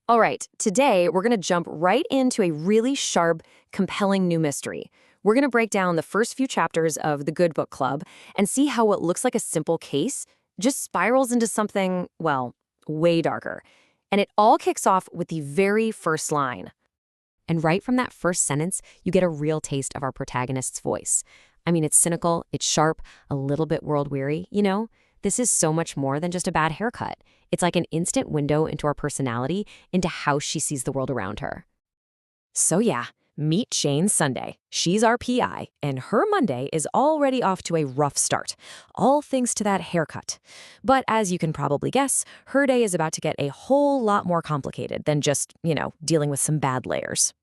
All right, today we're going to jump right into a really sharp, compelling new mystery. We're going to break down the first few chapters of The Good Book Club and see how what looks like a simple case just spirals into something, well, way darker. And it all kicks off with the very first line. And right from that first sentence, you get a real taste of our protagonist's voice. I mean, it's cynical, it's sharp, a little bit world-weary, you know? This is so much more than just a bad haircut. It's like an instant window into our personality, into how she sees the world around her. So yeah, meet Jane Sunday. She's our PI, and her Monday is already off to a rough start, all thanks to that haircut. But as you can probably guess, her day is about to get a whole lot more complicated than just, dealing with some bad layers.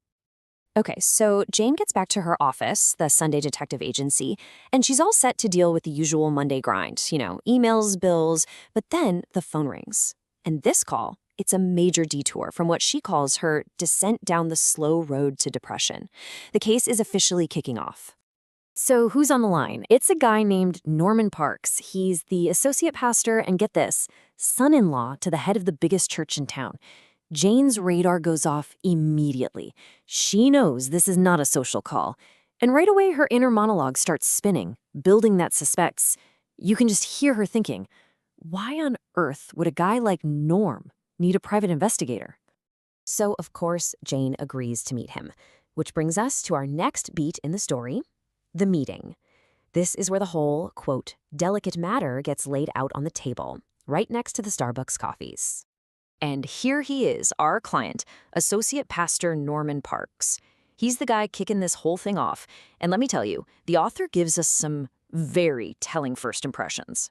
Okay, so Jane gets back to her office, the Sunday Detective Agency, and she's all set to deal with the usual Monday grind, emails, bills, but then the phone rings. And this call, it's a major detour from what she calls her descent down the slow road to depression. The case is officially kicking off. So who's on the line? It's a guy named Norman Parks. He's the associate pastor and, get this, son-in-law to the head of the biggest church in town. Jane's radar goes off immediately. She knows this is not a social call. And right away, her inner monologue starts spinning, building that suspects. You can just hear her thinking, why on earth would a guy like Norm need a private investigator? So, of course, Jane agrees to meet him, which brings us to our next beat in the story, the meeting. This is where the whole, quote, delicate matter gets laid out on the table, right next to the Starbucks coffees. And here he is, our client, Associate Pastor Norman Parks. He's the guy kicking this whole thing off. And let me tell you, the author gives us some very telling first impressions.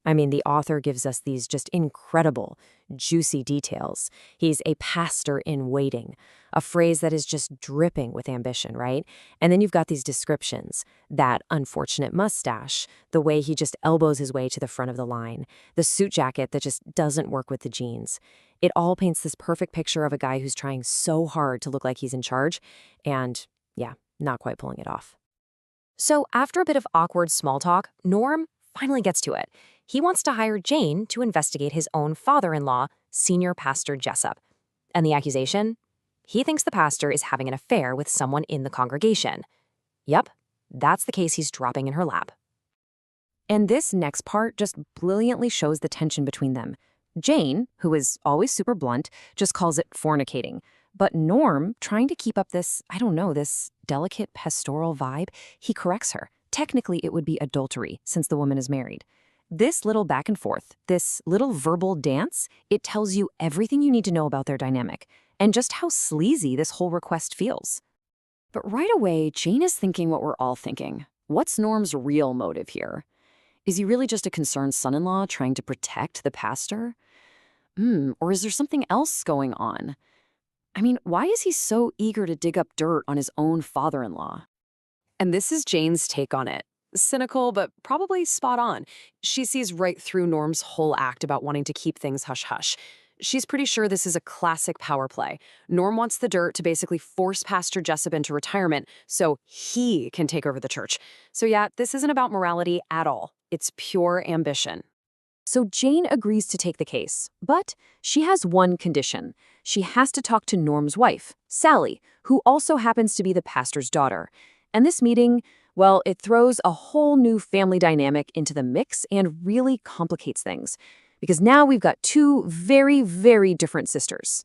I mean, the author gives us these just incredible, juicy details. He's a pastor in waiting, a phrase that is just dripping with ambition, right? And then you've got these descriptions, that unfortunate mustache, the way he just elbows his way to the front of the line, the suit jacket that just doesn't work with the jeans. It all paints this perfect picture of a guy who's trying so hard to look like he's in charge and, yeah, not quite pulling it off. So after a bit of awkward small talk, Norm finally gets to it. He wants to hire Jane to investigate his own father-in-law, Senior Pastor Jessup. And the accusation? He thinks the pastor is having an affair with someone in the congregation. Yep, that's the case he's dropping in her lap. And this next part just brilliantly shows the tension between them. Jane, who is always super blunt, just calls it fornicating. But Norm, trying to keep up this, this delicate pastoral vibe, he corrects her. Technically, it would be adultery, since the woman is married. This little back and forth, this little verbal dance, it tells you everything you need to know about their dynamic, and just how sleazy this whole request feels. But right away, Jane is thinking what we're all thinking. What's Norm's real motive here? Is he really just a concerned son-in-law trying to protect the pastor? Or is there something else going on? I mean, why is he so eager to dig up dirt on his own father-in-law? And this is Jane's take on it. Cynical, but probably spot on. She sees right through Norm's whole act about wanting to keep things hush-hush. She's pretty sure this is a classic power play. Norm wants the dirt to basically force Pastor Jessup into retirement so he can take over the church. So yeah, this isn't about morality at all. It's pure ambition. So Jane agrees to take the case, but she has one condition. She has to talk to Norm's wife, Sally, who also happens to be the pastor's daughter. And this meeting, well, it throws a whole new family dynamic into the mix and really complicates things. Because now we've got two very, very different sisters.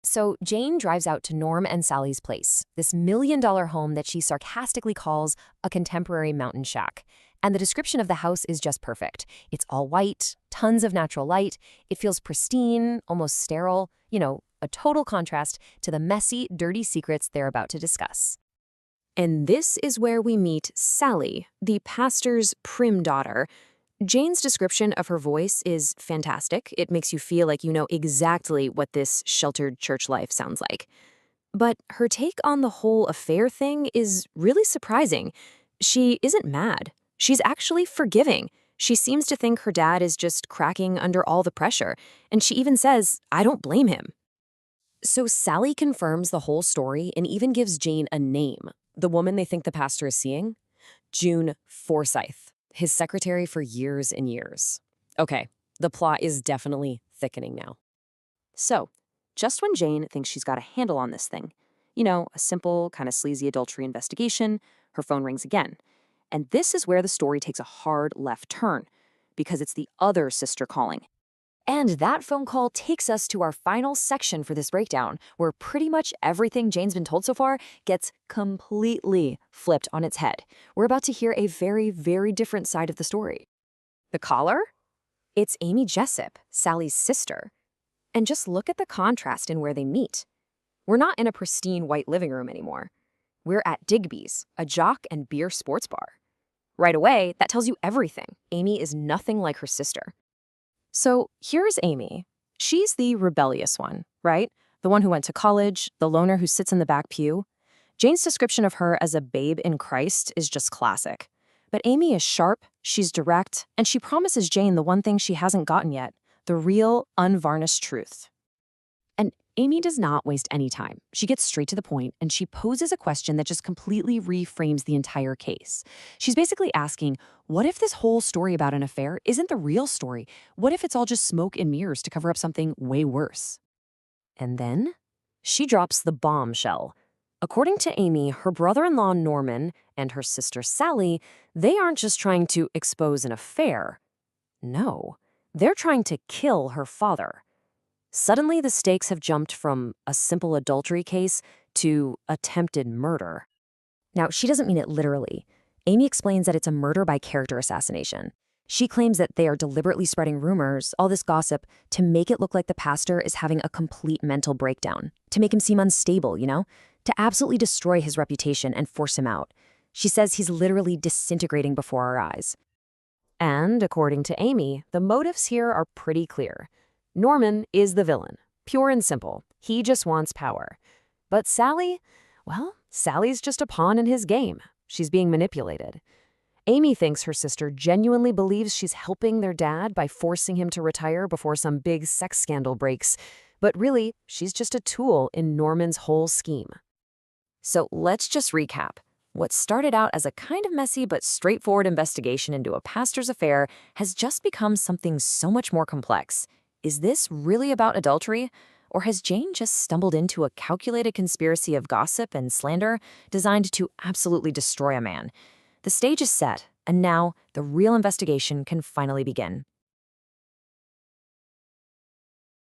So Jane drives out to Norm and Sally's place, this million-dollar home that she sarcastically calls a contemporary mountain shack. And the description of the house is just perfect. It's all white, tons of natural light. It feels pristine, almost sterile, a total contrast to the messy, dirty secrets they're about to discuss. And this is where we meet Sally, the pastor's prim daughter. Jane's description of her voice is fantastic. It makes you feel like you know exactly what this sheltered church life sounds like. But her take on the whole affair thing is really surprising. She isn't mad. She's actually forgiving. She seems to think her dad is just cracking under all the pressure, and she even says, "I don't blame him." So Sally confirms the whole story and even gives Jane a name. The woman they think the pastor is seeing? June Forsyth, his secretary for years and years. Okay, the plot is definitely thickening now. So, just when Jane thinks she's got a handle on this thing. You know, a simple, kind of sleazy adultery investigation. Her phone rings again. And this is where the story takes a hard left turn, because it's the other sister calling. And that phone call takes us to our final section for this breakdown, where pretty much everything Jane's been told so far gets completely flipped on its head. We're about to hear a very, very different side of the story. The caller? It's Amy Jessup, Sally's sister. And just look at the contrast in where they meet. We're not in a pristine white living room anymore. We're at Digby's, a jock and beer sports bar. Right away, that tells you everything. Amy is nothing like her sister. So here's Amy. She's the rebellious one, right? The one who went to college, the loner who sits in the back pew. Jane's description of her as a babe in Christ is just classic. But Amy is sharp, she's direct, and she promises Jane the one thing she hasn't gotten yet, the real, unvarnished truth. And Amy does not waste any time. She gets straight to the point, and she poses a question that just completely reframes the entire case. She's basically asking, what if this whole story about an affair isn't the real story? What if it's all just smoke and mirrors to cover up something way worse? And then she drops the bombshell. According to Amy, her brother-in-law Norman and her sister Sally, they aren't just trying to expose an affair. No, they're trying to kill her father. Suddenly, the stakes have jumped from a simple adultery case to attempted murder. Now, she doesn't mean it literally. Amy explains that it's a murder by character assassination. She claims that they are deliberately spreading rumors, all this gossip, to make it look like the pastor is having a complete mental breakdown, to make him seem unstable, to absolutely destroy his reputation and force him out. She says he's literally disintegrating before our eyes. And according to Amy, the motives here are pretty clear. Norman is the villain, pure and simple. He just wants power. But Sally, well, Sally's just a pawn in his game. She's being manipulated. Amy thinks her sister genuinely believes she's helping their dad by forcing him to retire before some big sex scandal breaks. But really, she's just a tool in Norman's whole scheme. So let's just recap. What started out as a kind of messy but straightforward investigation into a pastor's affair has just become something so much more complex. Is this really about adultery? Or has Jane just stumbled into a calculated conspiracy of gossip and slander designed to absolutely destroy a man? The stage is set, and now the real investigation can finally begin.